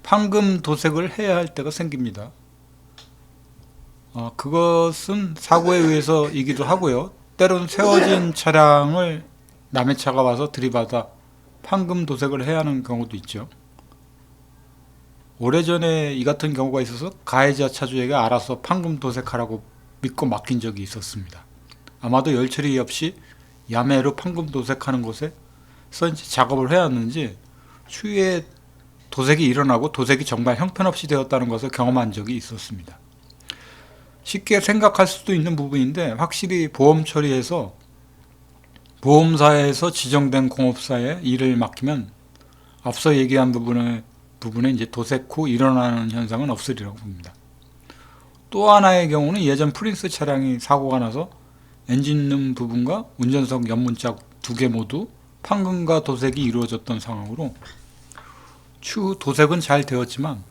판금 도색을 해야 할 때가 생깁니다. 그것은 사고에 의해서이기도 하고요. 때론 세워진 차량을 남의 차가 와서 들이받아 판금 도색을 해야 하는 경우도 있죠. 오래전에 이 같은 경우가 있어서 가해자 차주에게 알아서 판금 도색하라고 믿고 맡긴 적이 있었습니다. 아마도 열 처리 없이 야매로 판금 도색하는 곳에서 이제 작업을 해왔는지 추후에 도색이 일어나고 도색이 정말 형편없이 되었다는 것을 경험한 적이 있었습니다. 쉽게 생각할 수도 있는 부분인데 확실히 보험 처리해서 보험사에서 지정된 공업사에 일을 맡기면 앞서 얘기한 부분에 이제 도색 후 일어나는 현상은 없으리라고 봅니다. 또 하나의 경우는 예전 프린스 차량이 사고가 나서 엔진룸 부분과 운전석 옆문짝 두 개 모두 판금과 도색이 이루어졌던 상황으로 추후 도색은 잘 되었지만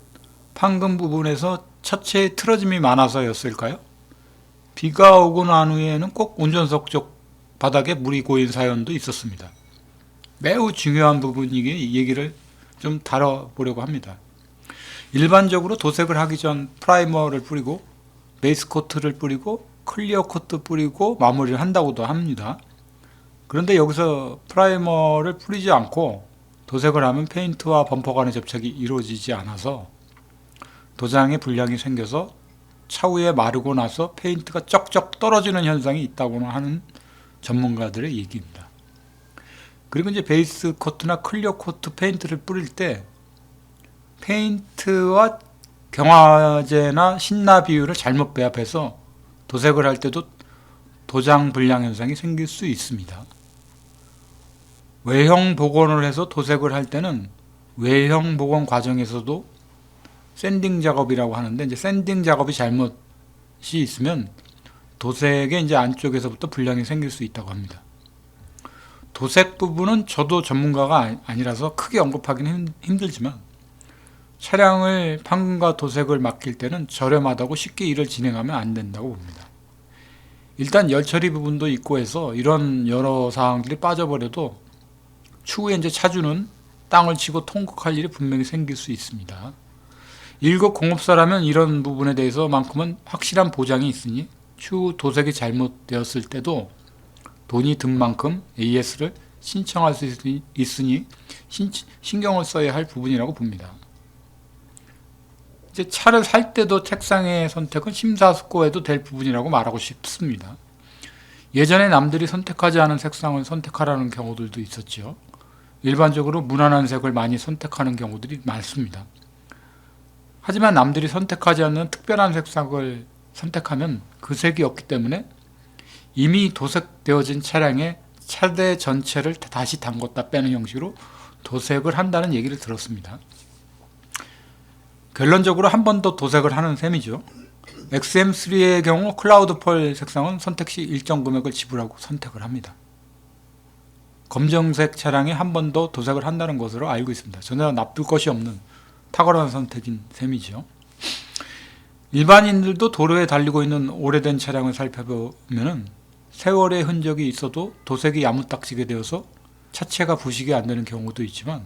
판금 부분에서 차체에 틀어짐이 많아서였을까요? 비가 오고 난 후에는 꼭 운전석 쪽 바닥에 물이 고인 사연도 있었습니다. 매우 중요한 부분이기에 이 얘기를 좀 다뤄보려고 합니다. 일반적으로 도색을 하기 전 프라이머를 뿌리고 베이스 코트를 뿌리고 클리어 코트 뿌리고 마무리를 한다고도 합니다. 그런데 여기서 프라이머를 뿌리지 않고 도색을 하면 페인트와 범퍼 간의 접착이 이루어지지 않아서 도장에 불량이 생겨서 차후에 마르고 나서 페인트가 쩍쩍 떨어지는 현상이 있다고 하는 전문가들의 얘기입니다. 그리고 이제 베이스 코트나 클리어 코트 페인트를 뿌릴 때 페인트와 경화제나 신나 비율을 잘못 배합해서 도색을 할 때도 도장 불량 현상이 생길 수 있습니다. 외형 복원을 해서 도색을 할 때는 외형 복원 과정에서도 샌딩 작업이라고 하는데 이제 샌딩 작업이 잘못이 있으면 도색의 이제 안쪽에서부터 불량이 생길 수 있다고 합니다. 도색 부분은 저도 전문가가 아니라서 크게 언급하기는 힘들지만 차량을 판금과 도색을 맡길 때는 저렴하다고 쉽게 일을 진행하면 안 된다고 봅니다. 일단 열처리 부분도 있고 해서 이런 여러 사항들이 빠져버려도 추후에 이제 차주는 땅을 치고 통곡할 일이 분명히 생길 수 있습니다. 1급 공업사라면 이런 부분에 대해서만큼은 확실한 보장이 있으니 추후 도색이 잘못되었을 때도 돈이 든 만큼 AS를 신청할 수 있으니 신경을 써야 할 부분이라고 봅니다. 이제 차를 살 때도 책상의 선택은 심사숙고해도 될 부분이라고 말하고 싶습니다. 예전에 남들이 선택하지 않은 색상을 선택하라는 경우들도 있었죠. 일반적으로 무난한 색을 많이 선택하는 경우들이 많습니다. 하지만 남들이 선택하지 않는 특별한 색상을 선택하면 그 색이 없기 때문에 이미 도색되어진 차량의 차대 전체를 다시 담궜다 빼는 형식으로 도색을 한다는 얘기를 들었습니다. 결론적으로 한 번 더 도색을 하는 셈이죠. XM3의 경우 클라우드 펄 색상은 선택 시 일정 금액을 지불하고 선택을 합니다. 검정색 차량에 한 번 더 도색을 한다는 것으로 알고 있습니다. 전혀 나쁠 것이 없는 탁월한 선택인 셈이죠. 일반인들도 도로에 달리고 있는 오래된 차량을 살펴보면 세월의 흔적이 있어도 도색이 야무딱지게 되어서 차체가 부식이 안 되는 경우도 있지만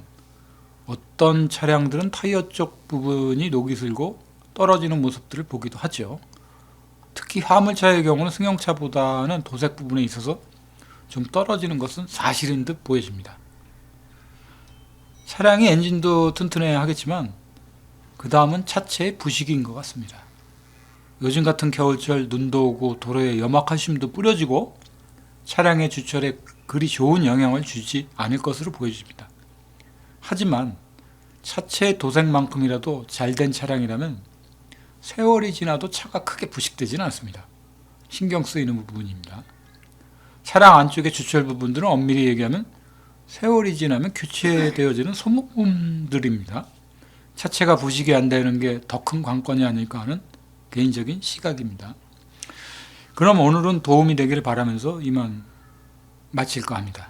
어떤 차량들은 타이어 쪽 부분이 녹이 슬고 떨어지는 모습들을 보기도 하죠. 특히 화물차의 경우는 승용차보다는 도색 부분에 있어서 좀 떨어지는 것은 사실인 듯 보여집니다. 차량의 엔진도 튼튼해야 하겠지만 그 다음은 차체의 부식인 것 같습니다. 요즘 같은 겨울철 눈도 오고 도로에 염화칼슘도 뿌려지고 차량의 주철에 그리 좋은 영향을 주지 않을 것으로 보여집니다. 하지만 차체 도색만큼이라도 잘된 차량이라면 세월이 지나도 차가 크게 부식되지는 않습니다. 신경 쓰이는 부분입니다. 차량 안쪽의 주철 부분들은 엄밀히 얘기하면 세월이 지나면 교체되어지는 소모품들입니다. 차체가 부식이 안 되는 게 더 큰 관건이 아닐까 하는 개인적인 시각입니다. 그럼 오늘은 도움이 되기를 바라면서 이만 마칠까 합니다.